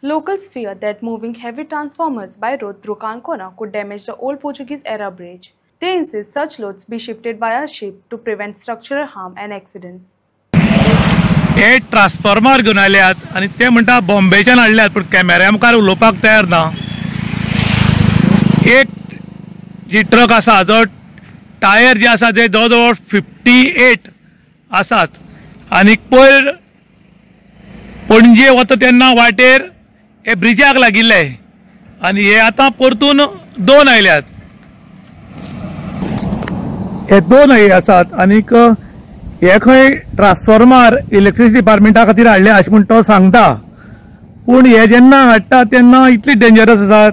Locals fear that moving heavy transformers by road through Kankona could damage the old Portuguese-era bridge. They insist such loads be shifted via ship to prevent structural harm and accidents. हे transformer घेवन आल्यात आणि ते म्हणटा बॉम्बेच्यान हाडल्यात पण कॅमेऱ्या मुखार उलोवपाक तयार ना. एक जी ट्रक आसा जो टायर जे आसा ते जवळ जवळ 58 आसात आणि पयर पणजे वता तेन्ना वाटेर हे ब्रिजाक लागिल्ले आणि हे आता परतून दोन आयल्यात. हे दोन आसात आनीक हे खंय ट्रान्सफॉर्मर इलेक्ट्रिसिटी डिपार्टमेंटा खातीर हाडले अशें म्हूण तो सांगता. पूण हे जेन्ना हाडटा तेन्ना इतली डेंजरस आसात.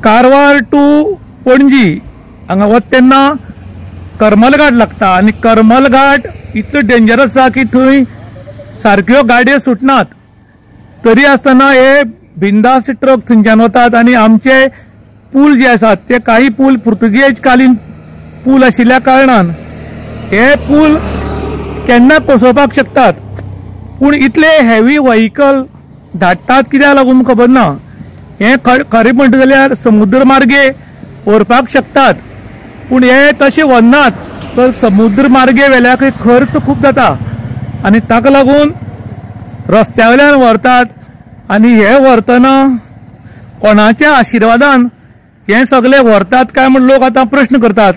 कारवार टू पणजी हांगा वता तेन्ना करमल घाट लागता आणि करमल घाट इतलो डेंजरस आसा की थंय सारक्यो गाडयो सुटनात. तरी आसतना हे बिंदास ट्रक थंयच्यान वतात आणि आमचे पूल जे आसात ते काही पूल पुर्तुगेज कालीन पूल आशिल्ल्या कारणान हे पूल केन्ना कोसळपाक शकतात. पूण इतले हेवी व्हेकल धाडटात कित्याक लागून खबर ना. हे खरें म्हणटा जाल्यार समुद्र मार्गे व्हरपाक शकतात पूण हे तशें व्हरनात. तर समुद्र मार्गे व्हेल्यार खर्च खूब जाता आनी ताका लागून रस्त्या वयल्यान व्हरतात आनी हे व्हरतना कोणाच्या आशिर्वादान हे सगळे व्हरतात काय म्हूण लोक आतां प्रश्न करतात.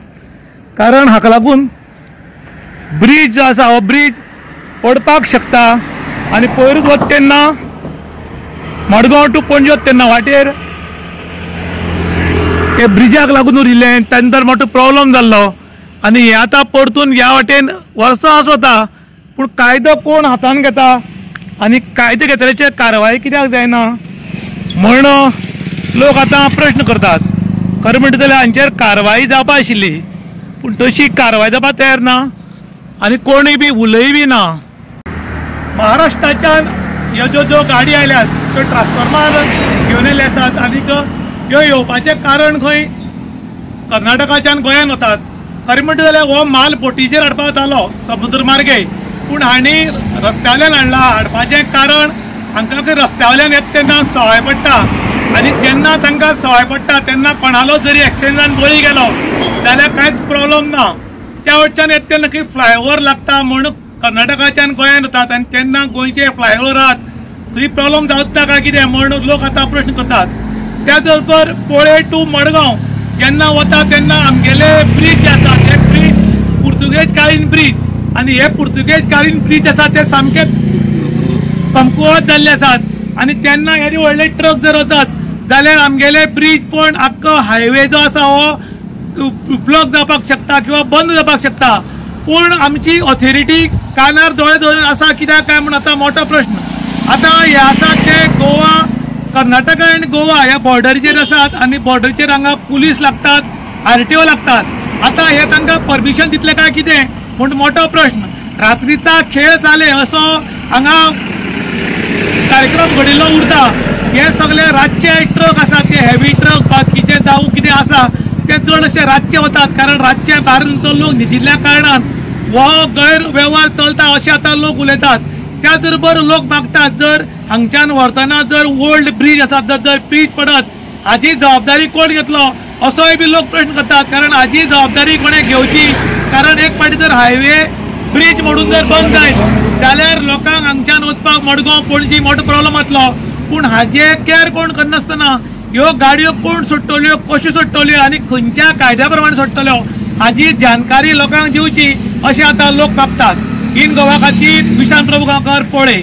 कारण हाका लागून ब्रिज जो आसा हो ब्रिज पडपाक शकता आनी पयरूच वता तेन्ना मडगांव टू पणजी वता तेन्ना वाटेर हे ब्रिजाक लागून उरिल्ले त्यानंतर मोठो प्रॉब्लेम जाल्लो आनी हे आतां परतून ह्या वाटेन वर्सां वता. पूण कायदो कोण हातान घेता आनी कायदो घेतल्याचे कारवाय कित्याक जायना म्हण लोक आतां प्रश्न करतात. खरें म्हणटा जाल्यार हांचेर कारवाय जावपा आशिल्ली पूण तशी कारवाय जावपा तयार ना आनी कोणूय बी उलय बी ना. महाराष्ट्राच्यान ह्यो ज्यो गाडी आयल्यात त्यो ट्रान्सफॉर्मर घेवन येयले आसात आनीक ह्यो येवपाचें कारण खंय कर्नाटकाच्यान गोंयान वतात. खरें म्हणटा जाल्यार हो माल बोटीचेर हाडपाक वतालो समुद्र मार्गे पूण हांणी रस्त्यावयल्यान हाडला. हाडपाचें कारण हांकां खंय रस्त्यावयल्यान येता तेन्ना सवाय पडटा आनी जेन्ना तांकां सवाय पडटा तेन्ना कोणालो जरी एक्सिडेंटान बळी गेलो जाल्यार कांयच प्रॉब्लेम ना. त्या वटच्यान येता तेन्ना खंय फ्लायओव्हर लागता म्हूण कर्नाटकाच्यान गोंयान वतात आनी तेन्ना गोंयचे फ्लायओव्हरात थंय प्रॉब्लेम जावता काय कितें म्हूण लोक आतां प्रश्न करतात. त्याच बरोबर पोळे टू मडगांव जेन्ना वता तेन्ना आमगेले ब्रिज जे आसा ते ब्रिज पुर्तुगेज कालीन ब्रिज आनी हे पुर्तुगेज कालीन ब्रिज आसा ते सामके कमकुवत जाल्ले आसात आनी तेन्ना हे व्हडले ट्रक जर वतात जाल्यार आमगेले ब्रिज पण आख्खो हायवे जो आसा हो ब्लॉक जावपाक शकता किंवा बंद जावपाक शकता. पूण आमची ऑथॉरिटी कानार दोळे दवरून आसा कित्याक काय म्हूण आतां मोठो प्रश्न. आतां हे आसा ते गोवा कर्नाटका आनी गोवा ह्या बॉर्डरीचेर आसात आनी बॉर्डरीचेर हांगा पुलीस लागतात RTO लागतात. आतां हे तांकां परमिशन दितले काय कितें म्हूण मोठो प्रश्न. रात्रीचा खेळ जाले असो हांगा कार्यक्रम घडिल्लो उरता. हे सगळे रातचे ट्रक आसात ते हेवी ट्रक बाकीचे जावं कितें आसा ते चड अशे रातचे वतात कारण रातचे भायर लोक न्हिदिल्ल्या कारणान हो गैरवेव्हार चलता अशें आतां लोक उलयतात. त्याच बरोबर लोक मागतात जर हांगच्यान व्हरतना जर ओल्ड ब्रिज आसा जर ब्रिज पडत हाची जबाबदारी कोण घेतलो असोय बी लोक प्रश्न करतात. कारण हाची जबाबदारी कोणे घेवची कारण एक फावटी जर हायवे ब्रिज मोडून जर बंद जायत जाल्यार लोकांक हांगच्यान वचपाक मडगांव पणजी मोठो प्रॉब्लेम जातलो. पूण हाचे केअर कोण करनासतना ह्यो गाडयो कोण सोडटल्यो कश्यो सोडटल्यो आनी खंयच्या कायद्या प्रमाणे सोडटल्यो हाची जानकारी लोकांक दिवची अशें आतां लोक मागतात. इन गोवा खातीर विशांत प्रभू गांवकर पोळे.